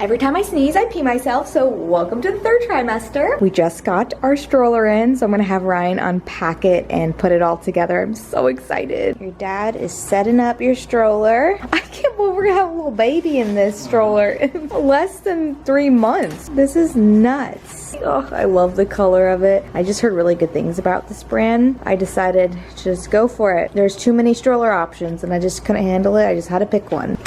Every time I sneeze, I pee myself, so welcome to the third trimester. We just got our stroller in, so I'm gonna have Ryan unpack it and put it all together. I'm so excited. Your dad is setting up your stroller. I can't believe we're gonna have a little baby in this stroller in less than 3 months. This is nuts. Oh, I love the color of it. I just heard really good things about this brand. I decided to just go for it. There's too many stroller options and I just couldn't handle it. I just had to pick one.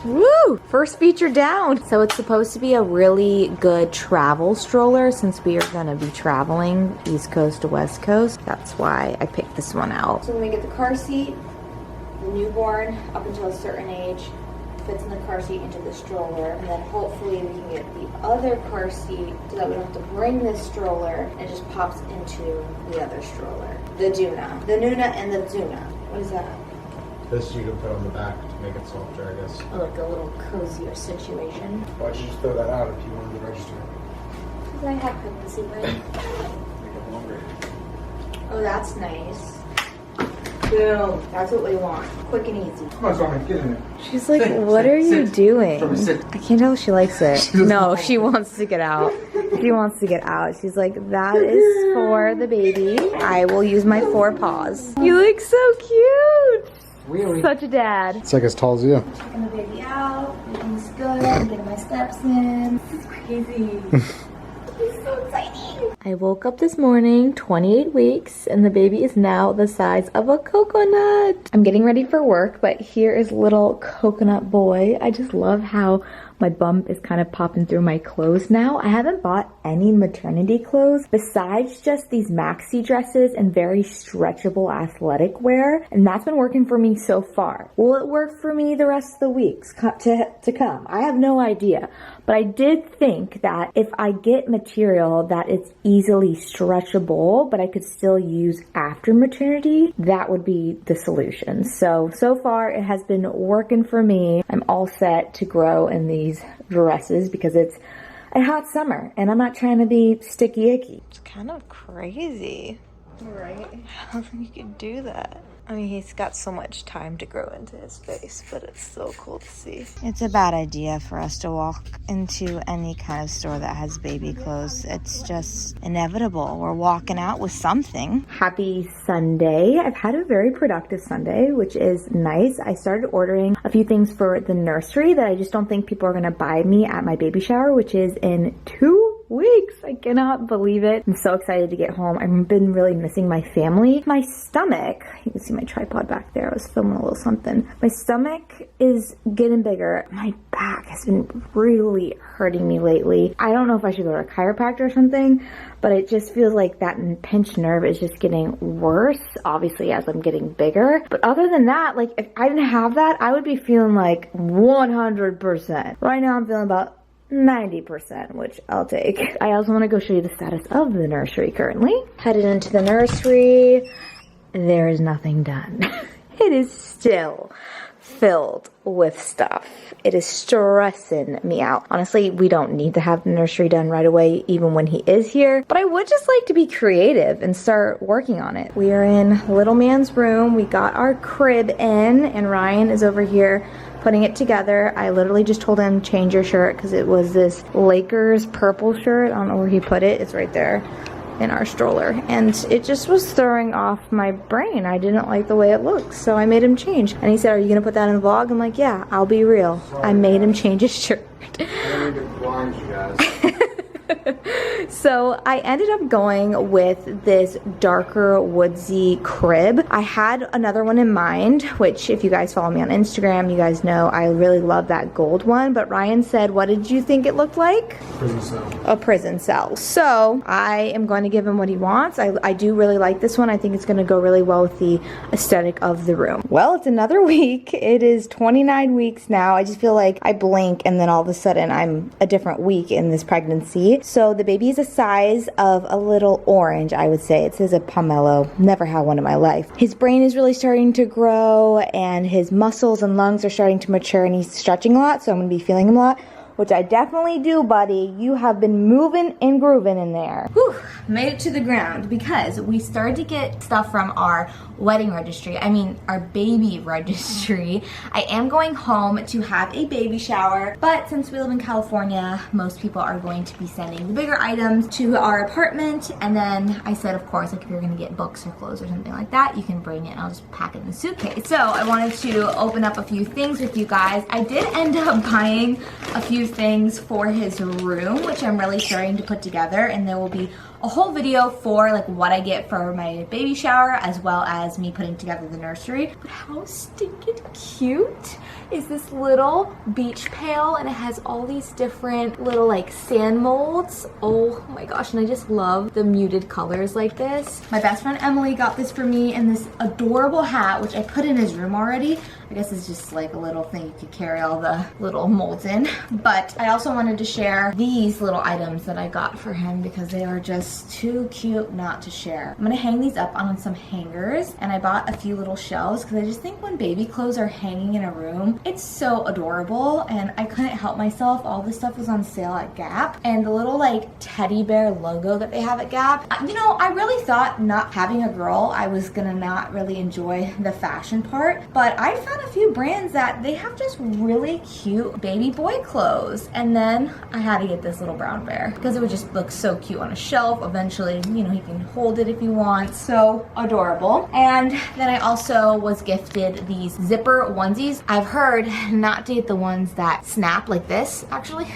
Woo! First feature down. So it's supposed to be a really good travel stroller since we are gonna be traveling East Coast to West Coast. That's why I picked this one out. So when we get the car seat, the newborn up until a certain age fits in the car seat into the stroller, and then hopefully we can get the other car seat so that we don't have to bring this stroller, and it just pops into the other stroller. The Duna. The Nuna and the Duna. What is that? This you can put on the back to make it softer, I guess. Oh, like a little cozier situation. Why'd you just throw that out if you wanted to register? Because I have pregnancy brain. Make it longer. Oh, that's nice. Boom. That's what we want. Quick and easy. Come on, Tommy, get in it. She's like, what are you doing? I can't tell if she likes it. No, she wants to get out. She wants to get out. She's like, that is for the baby. I will use my 4 paws. You look so cute. Really? Such a dad. It's like as tall as you. Taking the baby out, everything's good, getting my steps in. This is crazy. It's so exciting. I woke up this morning, 28 weeks, and the baby is now the size of a coconut. I'm getting ready for work, but here is little coconut boy. I just love how my bum is kind of popping through my clothes now. I haven't bought any maternity clothes besides just these maxi dresses and very stretchable athletic wear, and that's been working for me so far. Will it work for me the rest of the weeks to come? I have no idea, but I did think that if I get material that it's easily stretchable, but I could still use after maternity, that would be the solution. So far it has been working for me. I'm all set to grow in these dresses because it's a hot summer and I'm not trying to be sticky icky. It's kind of crazy, right? I don't think you could do that. I mean, he's got so much time to grow into his face, but it's so cool to see. It's a bad idea for us to walk into any kind of store that has baby clothes. It's just inevitable. We're walking out with something. Happy Sunday. I've had a very productive Sunday, which is nice. I started ordering a few things for the nursery that I just don't think people are gonna buy me at my baby shower, which is in 2 weeks. I cannot believe it. I'm so excited to get home. I've been really missing my family. My stomach, you can see my tripod back there. I was filming a little something. My stomach is getting bigger. My back has been really hurting me lately. I don't know if I should go to a chiropractor or something, but it just feels like that pinched nerve is just getting worse, obviously, as I'm getting bigger. But other than that, like, if I didn't have that, I would be feeling like 100%. Right now, I'm feeling about 90%, which I'll take. I also want to go show you the status of the nursery currently. Headed into the nursery. There is nothing done. It is still filled with stuff. It is stressing me out. Honestly, we don't need to have the nursery done right away, even when he is here, but I would just like to be creative and start working on it. We are in little man's room. We got our crib in, and Ryan is over here putting it together. I literally just told him, change your shirt, because it was this Lakers purple shirt. I don't know where he put it. It's right there in our stroller, and it just was throwing off my brain. I didn't like the way it looked, so I made him change. And he said, are you gonna put that in the vlog? I'm like, yeah, I'll be real. I made him change his shirt. So I ended up going with this darker woodsy crib. I had another one in mind, which if you guys follow me on Instagram, you guys know I really love that gold one. But Ryan said, what did you think it looked like? Prison cell. A prison cell. So I am going to give him what he wants. I do really like this one. I think it's going to go really well with the aesthetic of the room. Well, it's another week. It is 29 weeks now. I just feel like I blink and then all of a sudden I'm a different week in this pregnancy. So the baby is a size of a little orange, I would say. It says a pomelo. Never had one in my life. His brain is really starting to grow and his muscles and lungs are starting to mature and he's stretching a lot, so I'm going to be feeling him a lot. which I definitely do, buddy. You have been moving and grooving in there. Whew, made it to the ground because we started to get stuff from our wedding registry. I mean, our baby registry. I am going home to have a baby shower, but since we live in California, most people are going to be sending the bigger items to our apartment. And then I said, of course, like if you're gonna get books or clothes or something like that, you can bring it and I'll just pack it in the suitcase. So I wanted to open up a few things with you guys. I did end up buying a few things for his room, which I'm really starting to put together, and there will be a whole video for like what I get for my baby shower as well as me putting together the nursery. But how stinking cute is this little beach pail, and it has all these different little like sand molds. Oh my gosh, and I just love the muted colors like this. My best friend Emily got this for me, and this adorable hat, which I put in his room already. I guess it's just like a little thing you could carry all the little molds in. But I also wanted to share these little items that I got for him because they are just too cute not to share. I'm gonna hang these up on some hangers, and I bought a few little shelves because I just think when baby clothes are hanging in a room, it's so adorable, and I couldn't help myself. All this stuff was on sale at Gap, and the little like teddy bear logo that they have at Gap. You know, I really thought not having a girl, I was gonna not really enjoy the fashion part, but I found a few brands that they have just really cute baby boy clothes. And then I had to get this little brown bear because it would just look so cute on a shelf. Eventually, you know, he can hold it if he wants. So adorable. And then I also was gifted these zipper onesies. I've heard not to get the ones that snap like this, actually.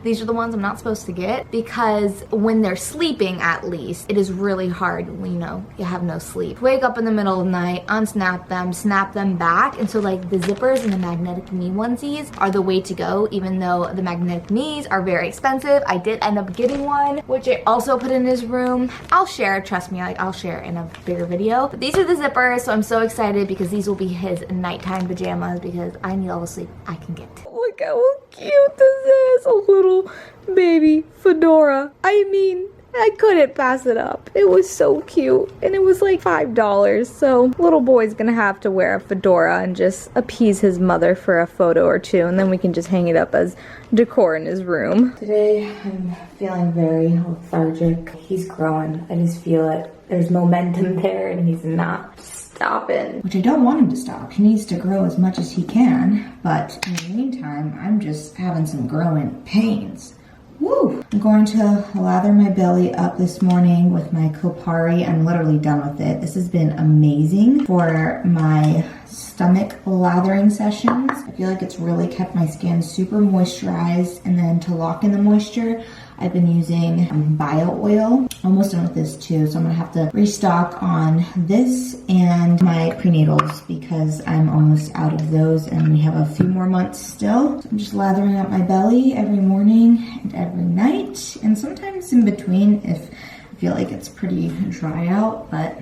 These are the ones I'm not supposed to get because when they're sleeping, at least, it is really hard when, you know, you have no sleep. Wake up in the middle of the night, unsnap them, snap them back. And so like the zippers and the magnetic knee onesies are the way to go, even though the magnetic knees are very expensive. I did end up getting one, which I also put in his room. I'll share, trust me, like I'll share in a bigger video. But these are the zippers, so I'm so excited because these will be his nighttime pajamas because I need all the sleep I can get. Look how cute this is, a little baby fedora. I mean, I couldn't pass it up. It was so cute, and it was like $5. So little boy's gonna have to wear a fedora and just appease his mother for a photo or two, and then we can just hang it up as decor in his room. Today I'm feeling very lethargic. He's growing. I just feel it. There's momentum there, and he's not stopping. Which I don't want him to stop. He needs to grow as much as he can, but in the meantime, I'm just having some growing pains. Woo! I'm going to lather my belly up this morning with my Kopari. I'm literally done with it. This has been amazing for my stomach lathering sessions. I feel like it's really kept my skin super moisturized, and then to lock in the moisture, I've been using bio oil. Almost done with this too, so I'm gonna have to restock on this and my prenatals because I'm almost out of those and we have a few more months still. So I'm just lathering up my belly every morning and every night, and sometimes in between if I feel like it's pretty dry out, but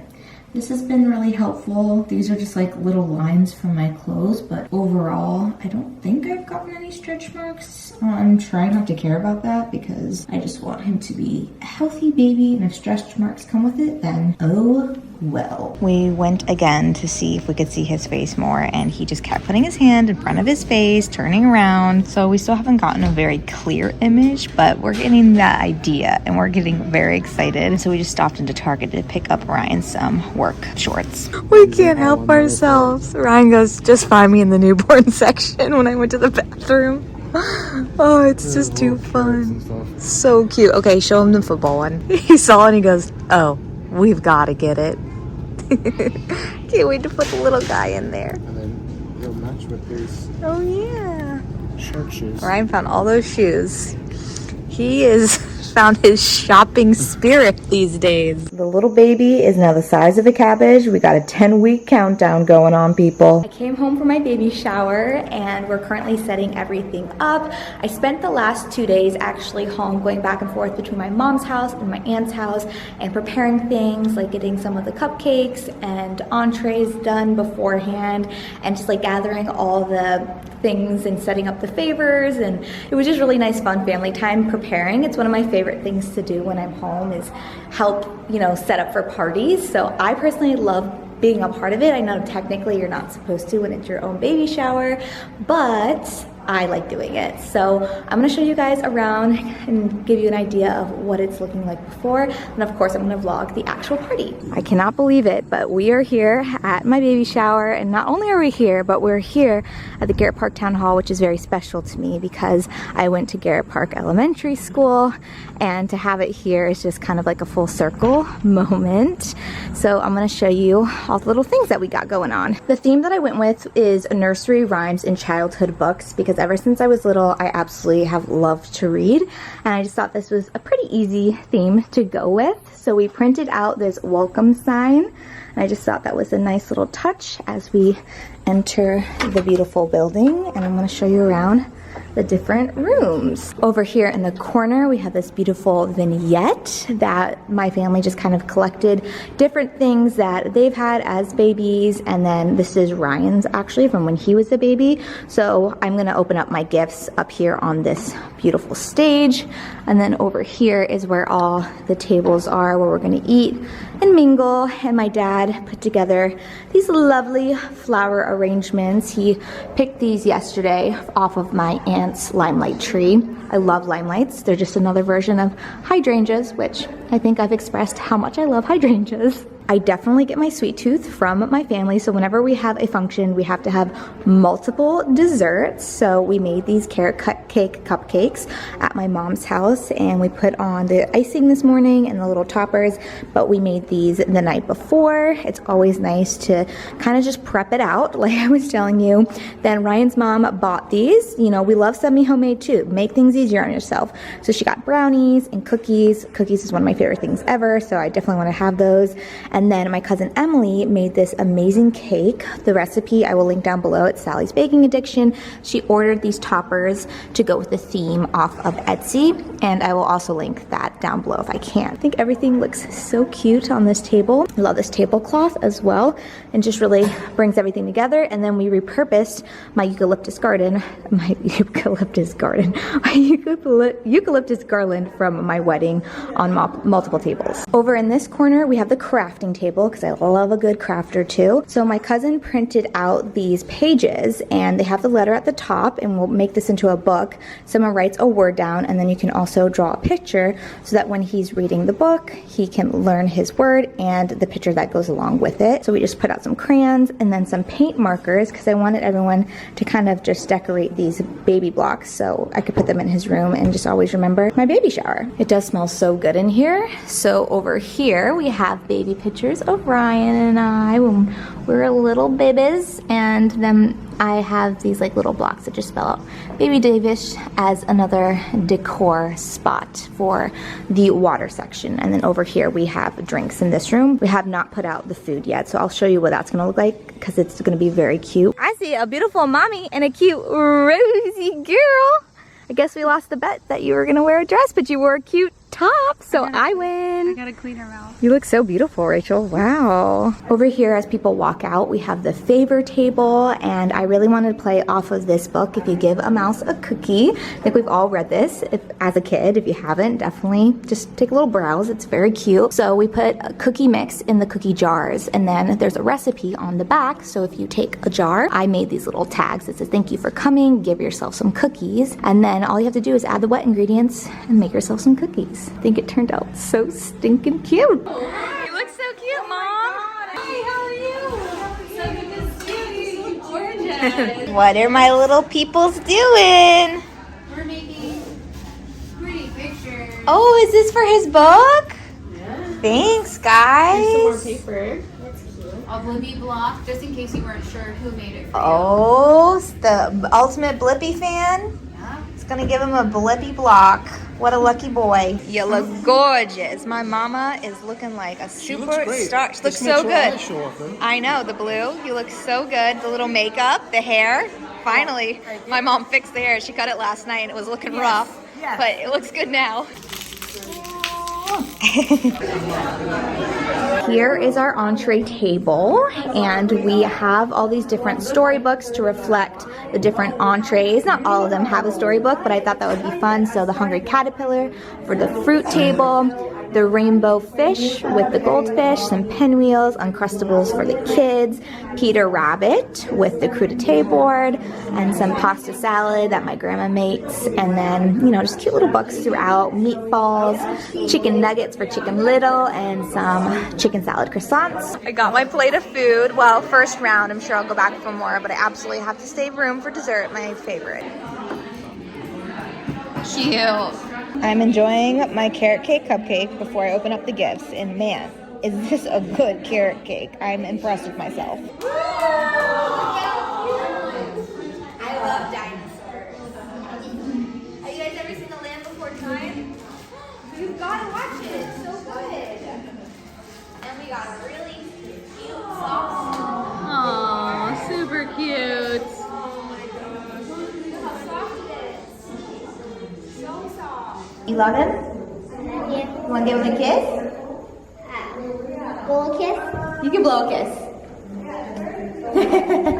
this has been really helpful. These are just like little lines from my clothes, but overall, I don't think I've gotten any stretch marks. I'm trying not to care about that because I just want him to be a healthy baby, and if stretch marks come with it, then oh well. We went again to see if we could see his face more, and he just kept putting his hand in front of his face, turning around. So we still haven't gotten a very clear image, but we're getting that idea, and we're getting very excited. So we just stopped into Target to pick up Ryan some work shorts. We can't help ourselves. Ryan goes, just find me in the newborn section when I went to the bathroom. Oh, it's just too fun. So cute. Okay, show him the football one. He saw it and he goes, oh, we've got to get it. Can't wait to put the little guy in there. And then it'll match with his Oh yeah. shark shoes. Ryan found all those shoes. He is found his shopping spirit these days. The little baby is now the size of a cabbage. We got a 10-week countdown going on, people. I came home from my baby shower and we're currently setting everything up. I spent the last 2 days actually home going back and forth between my mom's house and my aunt's house and preparing things like getting some of the cupcakes and entrees done beforehand and just like gathering all the things and setting up the favors, and it was just really nice fun family time preparing. It's one of my favorite things to do when I'm home is help, you know, set up for parties. So I personally love being a part of it. I know technically you're not supposed to when it's your own baby shower, but I like doing it. So I'm gonna show you guys around and give you an idea of what it's looking like before. And of course, I'm gonna vlog the actual party. I cannot believe it, but we are here at my baby shower. And not only are we here, but we're here at the Garrett Park Town Hall, which is very special to me because I went to Garrett Park Elementary School, and to have it here is just kind of like a full circle moment. So I'm gonna show you all the little things that we got going on. The theme that I went with is nursery rhymes and childhood books because ever since I was little, I absolutely have loved to read. And I just thought this was a pretty easy theme to go with. So we printed out this welcome sign. And I just thought that was a nice little touch as we enter the beautiful building. And I'm gonna show you around the different rooms. Over here in the corner, we have this beautiful vignette that my family just kind of collected different things that they've had as babies. And then this is Ryan's actually from when he was a baby. So I'm gonna open up my gifts up here on this beautiful stage. And then over here is where all the tables are where we're gonna eat and mingle. And my dad put together these lovely flower arrangements. He picked these yesterday off of my aunt's limelight tree. I love limelights. They're just another version of hydrangeas, which I think I've expressed how much I love hydrangeas. I definitely get my sweet tooth from my family, so whenever we have a function, we have to have multiple desserts. So we made these carrot cake cupcakes at my mom's house, and we put on the icing this morning and the little toppers, but we made these the night before. It's always nice to kind of just prep it out, like I was telling you. Then Ryan's mom bought these. You know, we love semi-homemade too. Make things easier on yourself. So she got brownies and cookies. Cookies is one of my favorite things ever, so I definitely want to have those. And then my cousin Emily made this amazing cake. The recipe I will link down below. It's Sally's Baking Addiction. She ordered these toppers to go with the theme off of Etsy, and I will also link that down below if I can. I think everything looks so cute on this table. I love this tablecloth as well, and just really brings everything together. And then we repurposed my eucalyptus garden from my wedding on multiple tables. Over in this corner, we have the crafting table because I love a good crafter too. So my cousin printed out these pages, and they have the letter at the top, and we'll make this into a book. Someone writes a word down, and then you can also draw a picture so that when he's reading the book, he can learn his word and the picture that goes along with it. So we just put out some crayons and then some paint markers because I wanted everyone to kind of just decorate these baby blocks so I could put them in his room and just always remember my baby shower. It does smell so good in here. So over here we have baby pictures of Ryan and I when we were little babies, and then I have these like little blocks that just spell out Baby Davis as another decor spot for the water section. And then over here we have drinks in this room. We have not put out the food yet, so I'll show you what that's gonna look like because it's gonna be very cute. I see a beautiful mommy and a cute rosy girl. I guess we lost the bet that you were gonna wear a dress, but you wore a cute top, so I win. I gotta clean her mouth. You look so beautiful, Rachel. Wow. Over here, as people walk out, we have the favor table, and I really wanted to play off of this book, If You Give a Mouse a Cookie. I think we've all read this as a kid. If you haven't, definitely just take a little browse. It's very cute. So we put a cookie mix in the cookie jars, and then there's a recipe on the back. So if you take a jar, I made these little tags that says, thank you for coming, give yourself some cookies. And then all you have to do is add the wet ingredients and make yourself some cookies. I think it turned out so stinking cute. You look so cute, Mom. Hi, how are you? So good to see you. You look gorgeous. What are my little peoples doing? We're making pretty pictures. Oh, is this for his book? Yeah. Thanks, guys. Some more paper. That's cute. A Blippi block, just in case you weren't sure who made it for Oh, it's the ultimate Blippi fan. you. Yeah. It's gonna give him a Blippi block. What a lucky boy. You look gorgeous. My mama is looking like a superstar. She looks so good. I know, the blue. You look so good. The little makeup, the hair. Finally, my mom fixed the hair. She cut it last night and it was looking rough. But it looks good now. Here is our entree table, and we have all these different storybooks to reflect the different entrees. Not all of them have a storybook, but I thought that would be fun. So the Hungry Caterpillar for the fruit table. the rainbow fish with the goldfish, some pinwheels, Uncrustables for the kids, Peter Rabbit with the crudité board, and some pasta salad that my grandma makes, and then, you know, just cute little books throughout, meatballs, chicken nuggets for Chicken Little, and some chicken salad croissants. I got my plate of food. Well, first round, I'm sure I'll go back for more, but I absolutely have to save room for dessert, my favorite. Cute. I'm enjoying my carrot cake cupcake before I open up the gifts, and man, is this a good carrot cake. I'm impressed with myself. I love dinosaurs. Have you guys ever seen The Land Before Time? You've got to watch it. It's so good. And we got a really cute soft. Aww, super cute. Oh my gosh. Look how soft it is. So soft. You love him? Yeah. You want to give him a kiss? Blow a kiss? You can blow a kiss.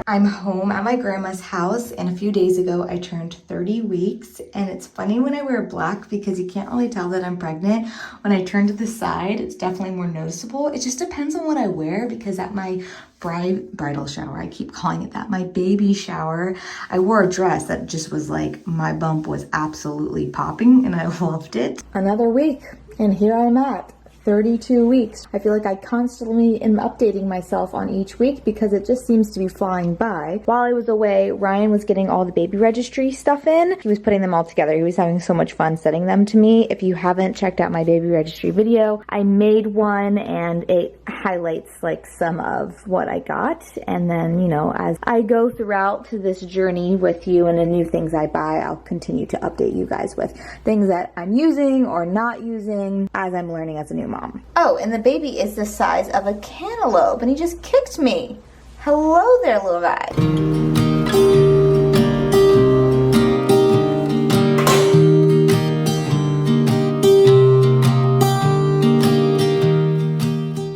I'm home at my grandma's house, and a few days ago I turned 30 weeks, and it's funny when I wear black because you can't really tell that I'm pregnant. When I turn to the side, it's definitely more noticeable. It just depends on what I wear, because at my bridal shower, I keep calling it that, my baby shower, I wore a dress that just was like, my bump was absolutely popping, and I loved it. Another week, and here I'm at 32 weeks. I feel like I constantly am updating myself on each week because it just seems to be flying by. While I was away, Ryan was getting all the baby registry stuff in. He was putting them all together. He was having so much fun sending them to me. If you haven't checked out my baby registry video, I made one and it highlights like some of what I got. And then, you know, as I go throughout this journey with you and the new things I buy, I'll continue to update you guys with things that I'm using or not using as I'm learning as a new mom. Oh, and the baby is the size of a cantaloupe, and he just kicked me. Hello there, little guy.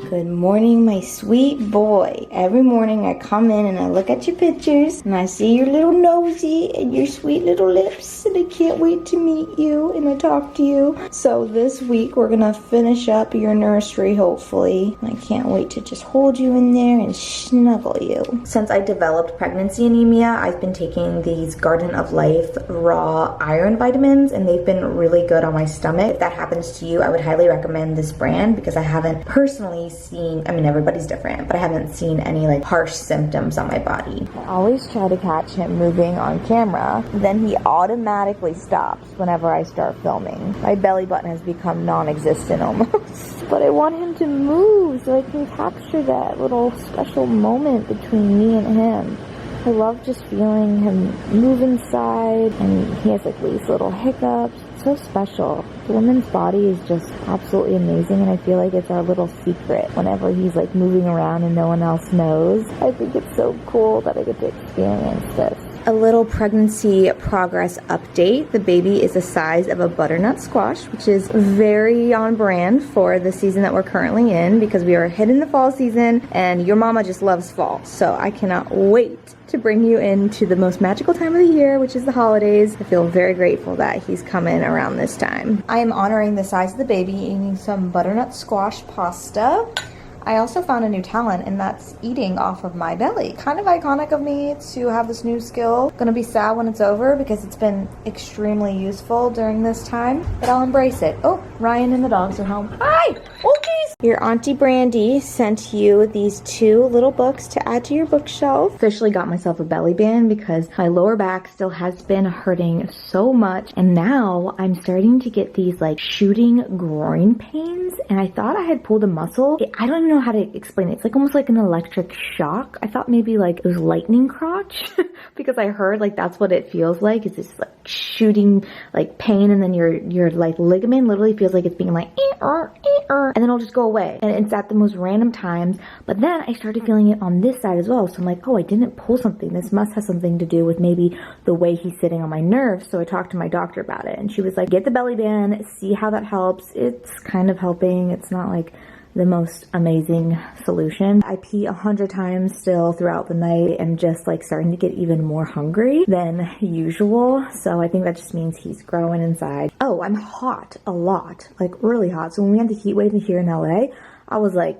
Good morning, my sweet boy. Every morning I come in and I look at your pictures and I see your little nosy and your sweet little lips, and I can't wait to meet you and I talk to you. So this week we're gonna finish up your nursery, hopefully. I can't wait to just hold you in there and snuggle you. Since I developed pregnancy anemia, I've been taking these Garden of Life raw iron vitamins, and they've been really good on my stomach. If that happens to you, I would highly recommend this brand because I haven't personally seen, I mean, everybody's different, but I haven't seen any like harsh symptoms on my body. I always try to catch him moving on camera, then he automatically stops whenever I start filming. My belly button has become non-existent almost. But I want him to move so I can capture that little special moment between me and him. I love just feeling him move inside, and he has like these little hiccups. It's so special. The woman's body is just absolutely amazing, and I feel like it's our little secret whenever he's like moving around and no one else knows. I think it's so cool that I get to experience this. A little pregnancy progress update. The baby is the size of a butternut squash, which is very on brand for the season that we're currently in because we are hitting the fall season and your mama just loves fall. So I cannot wait to bring you into the most magical time of the year, which is the holidays. I feel very grateful that he's coming around this time. I am honoring the size of the baby, eating some butternut squash pasta. I also found a new talent, and that's eating off of my belly. Kind of iconic of me to have this new skill. Gonna be sad when it's over because it's been extremely useful during this time, but I'll embrace it. Oh, Ryan and the dogs are home. Hi! Wolfies! Your Auntie Brandy sent you these 2 little books to add to your bookshelf. Officially got myself a belly band because my lower back still has been hurting so much, and now I'm starting to get these like shooting groin pains, and I thought I had pulled a muscle. I don't even know how to explain it. It's like almost like an electric shock. I thought maybe like it was lightning crotch because I heard like that's what it feels like. It's this like shooting like pain, and then your like ligament literally feels like it's being like and then it'll just go away, and it's at the most random times. But then I started feeling it on this side as well, so I'm like, oh, I didn't pull something. This must have something to do with maybe the way he's sitting on my nerves. So I talked to my doctor about it, and she was like, get the belly band, see how that helps. It's kind of helping. It's not like the most amazing solution. I pee 100 times still throughout the night and just like starting to get even more hungry than usual. So I think that just means he's growing inside. Oh, I'm hot a lot, like really hot. So when we had the heat wave here in LA, I was like,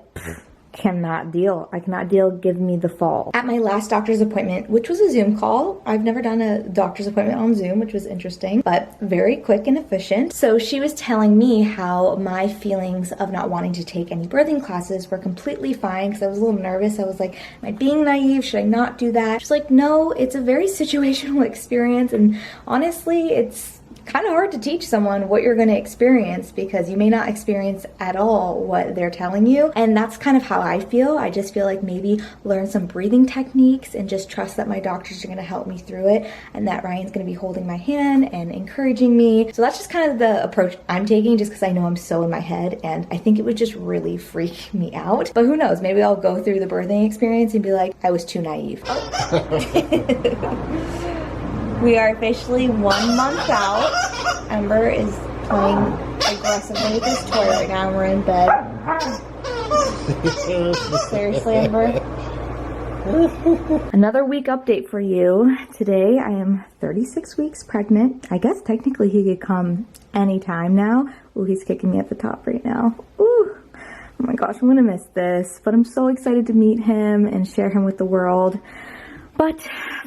cannot deal. I cannot deal. Give me the fall. At my last doctor's appointment, which was a Zoom call, I've never done a doctor's appointment on Zoom, which was interesting, but very quick and efficient. So she was telling me how my feelings of not wanting to take any birthing classes were completely fine because I was a little nervous. I was like, am I being naive? Should I not do that? She's like, no, it's a very situational experience, and honestly, it's kind of hard to teach someone what you're going to experience because you may not experience at all what they're telling you. And that's kind of how I feel. I just feel like maybe learn some breathing techniques and just trust that my doctors are going to help me through it and that Ryan's going to be holding my hand and encouraging me. So that's just kind of the approach I'm taking, just because I know I'm so in my head and I think it would just really freak me out. But who knows, maybe I'll go through the birthing experience and be like, I was too naive. We are officially 1 month out. Ember is playing aggressively with this toy right now and we're in bed. Seriously, Ember? Another week update for you. Today I am 36 weeks pregnant. I guess technically he could come anytime now. Ooh, he's kicking me at the top right now. Ooh. Oh my gosh, I'm gonna miss this. But I'm so excited to meet him and share him with the world. But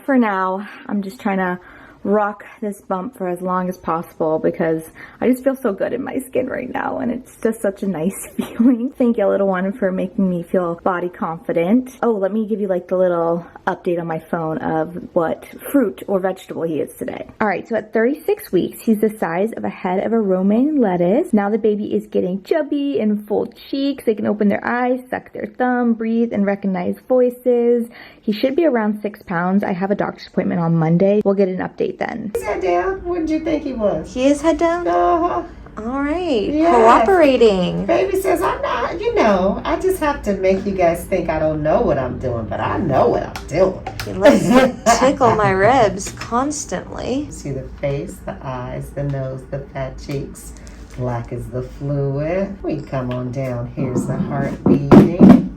for now, I'm just trying to rock this bump for as long as possible because I just feel so good in my skin right now and it's just such a nice feeling. Thank you, little one, for making me feel body confident. Oh, let me give you like the little update on my phone of what fruit or vegetable he is today. All right, so at 36 weeks, he's the size of a head of a romaine lettuce. Now the baby is getting chubby and full cheeks. They can open their eyes, suck their thumb, breathe, and recognize voices. He should be around 6 pounds. I have a doctor's appointment on Monday. We'll get an update then. He's head down. What did you think he was? He is head down? Uh-huh. All right. Yes. Cooperating. Baby says, I'm not, I just have to make you guys think I don't know what I'm doing, but I know what I'm doing. He likes to tickle my ribs constantly. See the face, the eyes, the nose, the fat cheeks. Black is the fluid. We come on down. Here's the heart beating.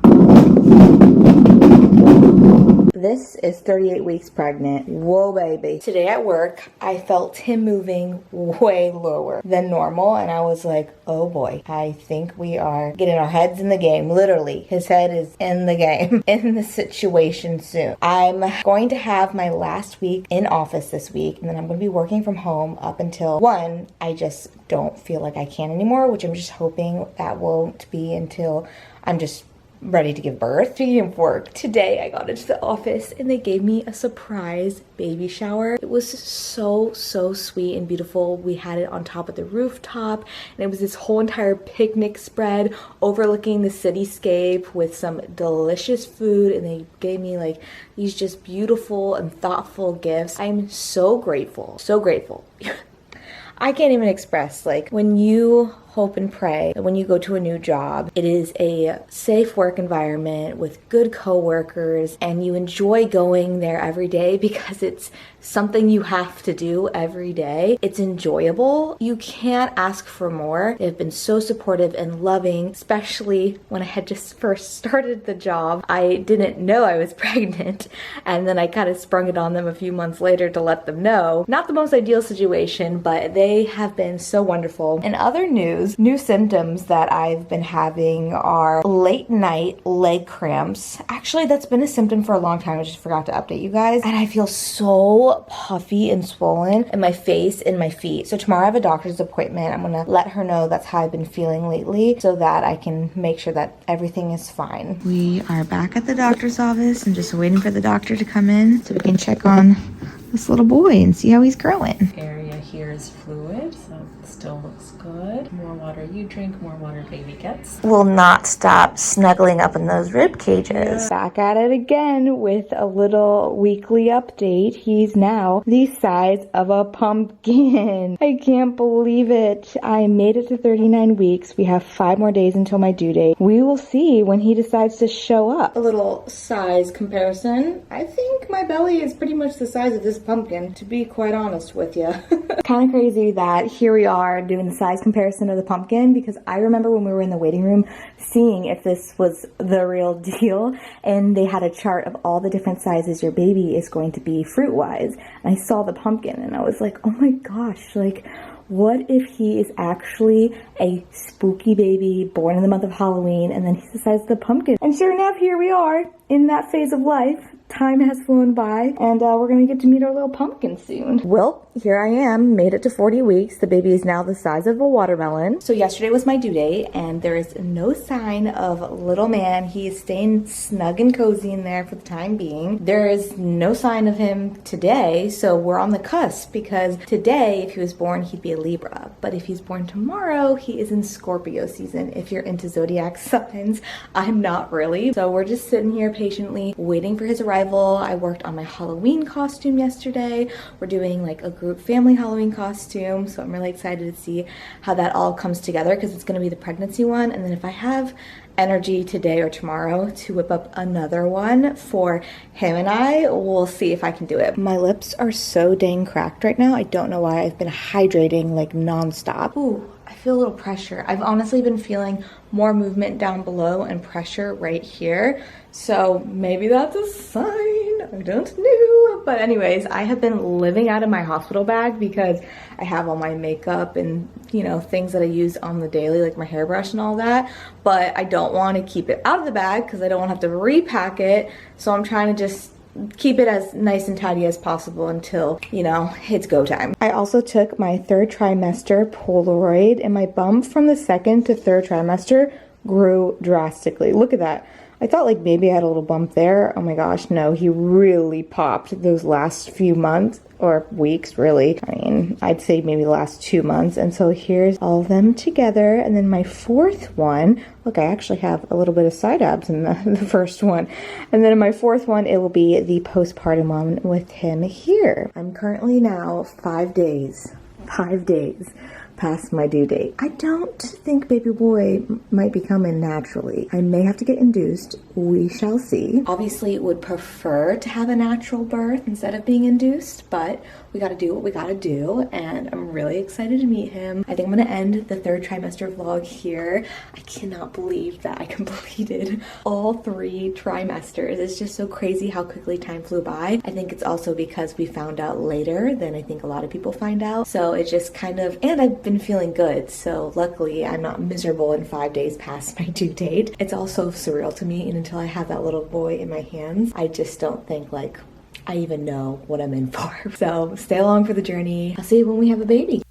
This is 38 weeks pregnant. Whoa, baby. Today at work, I felt him moving way lower than normal, and I was like, oh boy, I think we are getting our heads in the game. Literally, his head is in the game, in the situation soon. I'm going to have my last week in office this week, and then I'm going to be working from home up until 1. I just don't feel like I can anymore, which I'm just hoping that won't be until I'm just ready to give birth. Speaking of work, today I got into the office and they gave me a surprise baby shower. It was so sweet and beautiful. We had it on top of the rooftop and it was this whole entire picnic spread overlooking the cityscape with some delicious food, and they gave me like these just beautiful and thoughtful gifts. I'm so grateful. So grateful. I can't even express, like, when you hope and pray that when you go to a new job, it is a safe work environment with good coworkers and you enjoy going there every day because it's something you have to do every day. It's enjoyable. You can't ask for more. They've been so supportive and loving, especially when I had just first started the job. I didn't know I was pregnant, and then I kind of sprung it on them a few months later to let them know. Not the most ideal situation, but they have been so wonderful. In other news, new symptoms that I've been having are late night leg cramps. Actually, that's been a symptom for a long time. I just forgot to update you guys. And I feel so puffy and swollen in my face and my feet. So tomorrow I have a doctor's appointment. I'm gonna let her know that's how I've been feeling lately so that I can make sure that everything is fine. We are back at the doctor's office and just waiting for the doctor to come in so we can check on this little boy and see how he's growing. Area here is fluid, so it still looks good. More water you drink, more water baby gets. Will not stop snuggling up in those rib cages. Back at it again with a little weekly update. He's now the size of a pumpkin. I can't believe it. I made it to 39 weeks. We have 5 more days until my due date. We will see when he decides to show up. A little size comparison. I think my belly is pretty much the size of this pumpkin, to be quite honest with you. Kind of crazy that here we are doing the size comparison of the pumpkin, because I remember when we were in the waiting room seeing if this was the real deal, and they had a chart of all the different sizes your baby is going to be fruit-wise. And I saw the pumpkin and I was like, oh my gosh, like, what if he is actually a spooky baby born in the month of Halloween and then he's the size of the pumpkin? And sure enough, here we are in that phase of life. Time has flown by, and we're gonna get to meet our little pumpkin soon. Well, here I am, made it to 40 weeks. The baby is now the size of a watermelon. So yesterday was my due date, and there is no sign of little man. He is staying snug and cozy in there for the time being. There is no sign of him today, so we're on the cusp, because today, if he was born, he'd be a Libra. But if he's born tomorrow, he is in Scorpio season. If you're into zodiac signs, I'm not really. So we're just sitting here patiently waiting for his arrival. I worked on my Halloween costume yesterday. We're doing like a group family Halloween costume, so I'm really excited to see how that all comes together, because it's going to be the pregnancy one, and then if I have energy today or tomorrow to whip up another one for him and I, we'll see if I can do it. My lips are so dang cracked right now. I don't know why. I've been hydrating like nonstop. Ooh, I feel a little pressure. I've honestly been feeling more movement down below and pressure right here. So maybe that's a sign. I don't know. But anyways, I have been living out of my hospital bag because I have all my makeup and, you know, things that I use on the daily, like my hairbrush and all that. But I don't want to keep it out of the bag because I don't want to have to repack it. So I'm trying to just keep it as nice and tidy as possible until, you know, it's go time. I also took my third trimester Polaroid, and my bump from the second to third trimester grew drastically. Look at that. I thought like maybe I had a little bump there. Oh my gosh, no, he really popped those last few months or weeks, really. I mean, I'd say maybe the last 2 months. And so here's all of them together. And then my fourth one, look, I actually have a little bit of side abs in the first one. And then in my fourth one, it will be the postpartum one with him here. I'm currently now 5 days past my due date. I don't think baby boy might be coming naturally. I may have to get induced. We shall see. Obviously, would prefer to have a natural birth instead of being induced, but we gotta do what we gotta do, and I'm really excited to meet him. I think I'm gonna end the third trimester vlog here. I cannot believe that I completed all 3 trimesters. It's just so crazy how quickly time flew by. I think it's also because we found out later than I think a lot of people find out. So it just kind of, and I've been feeling good. So luckily I'm not miserable in 5 days past my due date. It's also surreal to me, and until I have that little boy in my hands, I just don't think like I even know what I'm in for. So stay along for the journey. I'll see you when we have a baby.